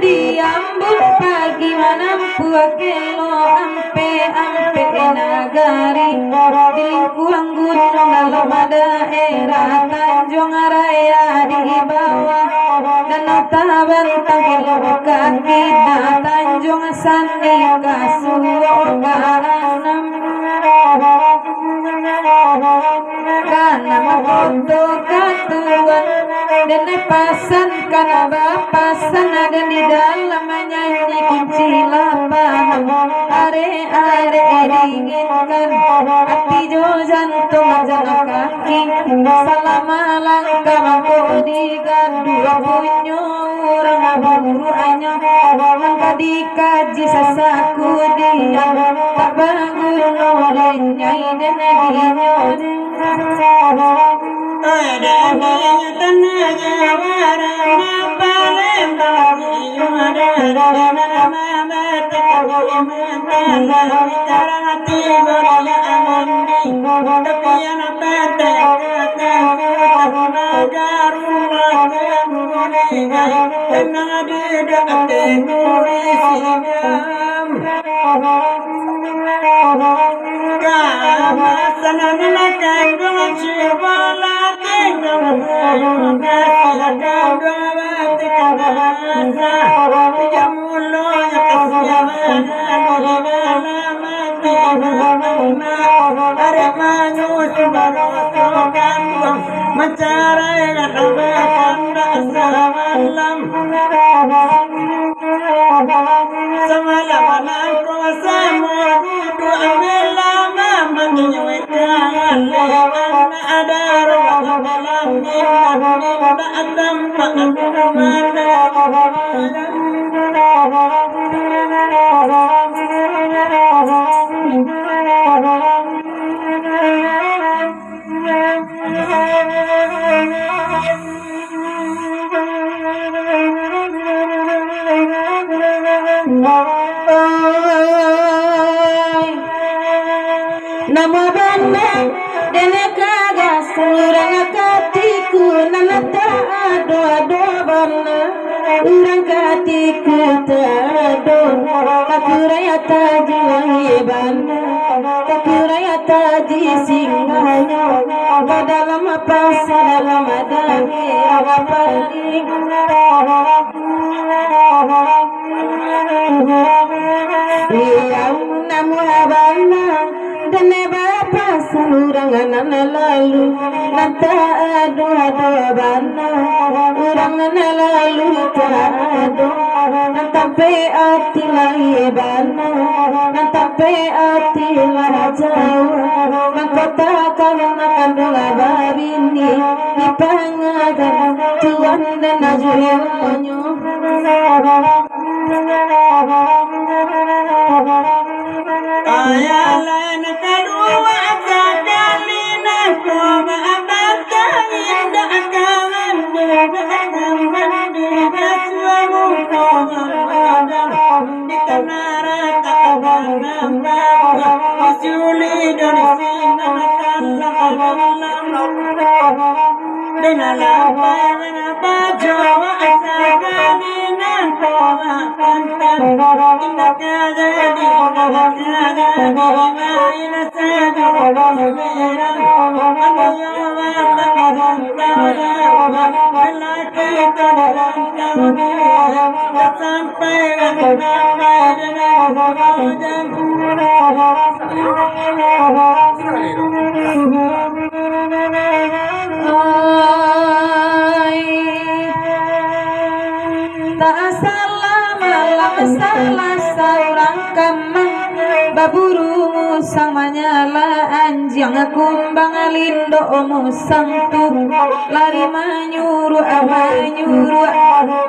diambut pagi manampu kelo ampe nagari dilingkuang gunung dalam daerah Tanjung Raya di bawah danau Tabentang kelo kaki Tanjung Sani Kasuokanam karena foto katuan dan pasan karena bapasan ada di dalam nyanyi kunci lapangan are diinginkan hati jo jantung jangan kaki salam langkah mangko digadu punyo orang buru anyo mangka dikaji sasaku dia tak bangun nolen nyai dan dinyo ada tenaga warna palembang ada nama sekarang hati bahagia amandi tapi yang pada naga rumah tenang di dekat nurisingam kamasan nakan dengan civala tinggal nama banda dene kagas urang katiku nanata ado banda urang katiku tado takuraya taji banda takuraya taji singgahnya dalam pasar dalam dangi paling yang namu abana dene bapa salurangan lalu nata ado bana urangan lalu tado natape ati lai bana natape ati lah jauh makota kana kandunga babini ipangagan tuan dan najuonyo ayalan kedua sekali naku abata indah kawan dengan suamu di tanara kawan masuli dari sini dengan lapa jawa sekali naku pantan indah jadi tak salah malah salah salah kamang baburu sang manyala anjing kumbang lindo musang tu lari manyuru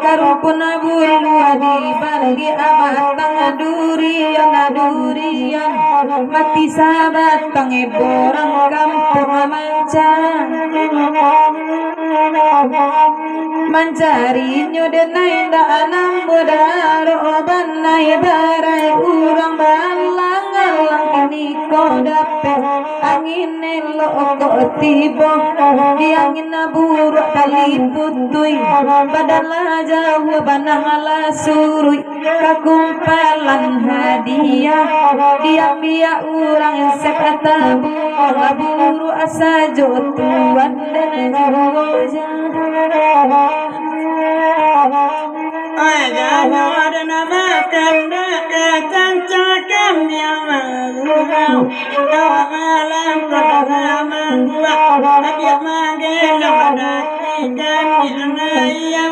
karupun bulu di bali abatang durian mati sahabat tangi borang kampung mencari nyudenai danang bodaro banai barai urang balang ini kodape angin elok tiba di angin buruk tali putui badan jauh banang ala surui kakumpalan hadiah diam dia urang sepata buru asa jotuan dan joja Ayah nama kanda cakam yang malu alam pertama dia manggil pada dan dia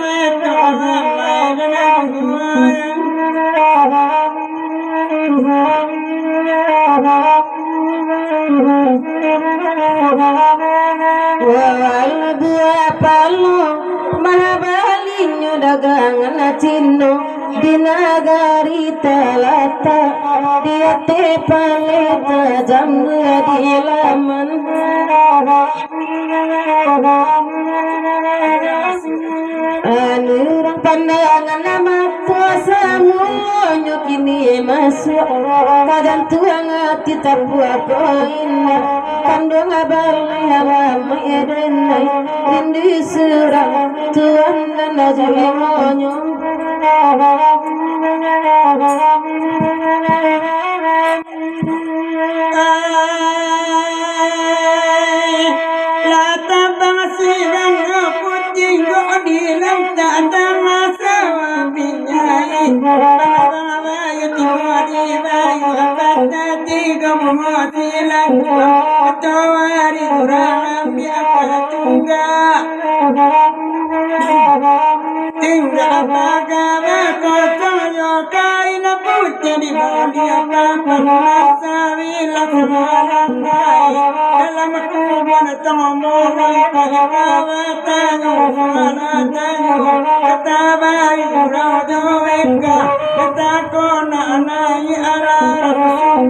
dagangan cino di nagari talata dia te paleta jam di laman anurang pandangan nama kuasa mulonyo kini masuk kadang tuang hati terbuat koin kandung abalai haramai edenai indi surang tuan dan najui monyo lata bangsidan putih di lamta masa binyai bayu tiwari bayu kata tiga muatilan tawari urang biasa tungga tinggal bagaimana kotoyo kaina putih di bawah masa bilang marangai dalam kubur tombol kawatan kata bayu rojo eka kata kona nai ala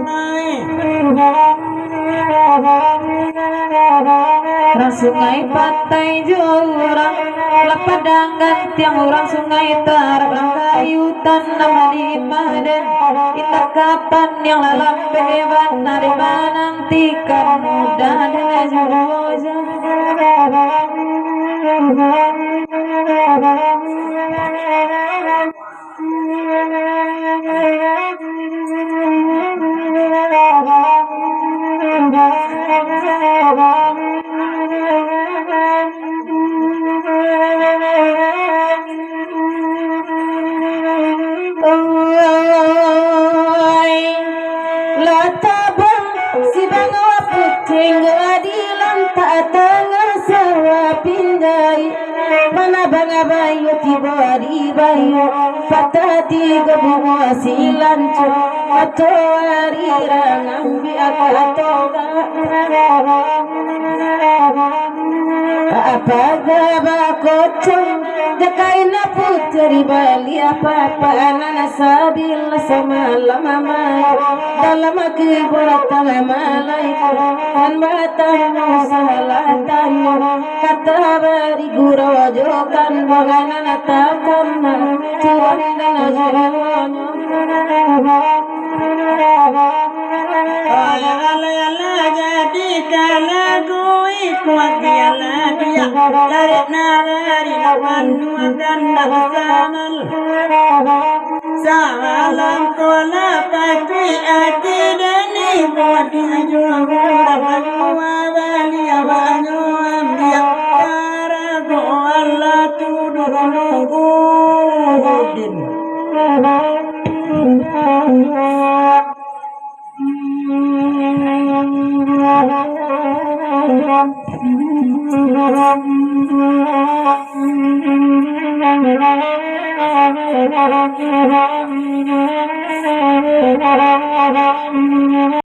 nai sungai pantai jurang lapadanggan tiang orang sungai tarang kayutan nama di Maden kita kapan yang lalam beban dari nantikan mudah dan joja bayu tibari bayu patati gabu silancu atowari rangambi akatoga apa gaba kocong dekaina putri bali apa anana sabil semalam mamai dalam kiburat malai kan batang salatan kata bari guru jokan bagaimana takkan tuan dan ajarannya ala jadi kalagu kuat dia dari nagari lawan dan dasamal salam kola pati ati dani buat ajuang bali abanyo ambiya karago Allah tudurudin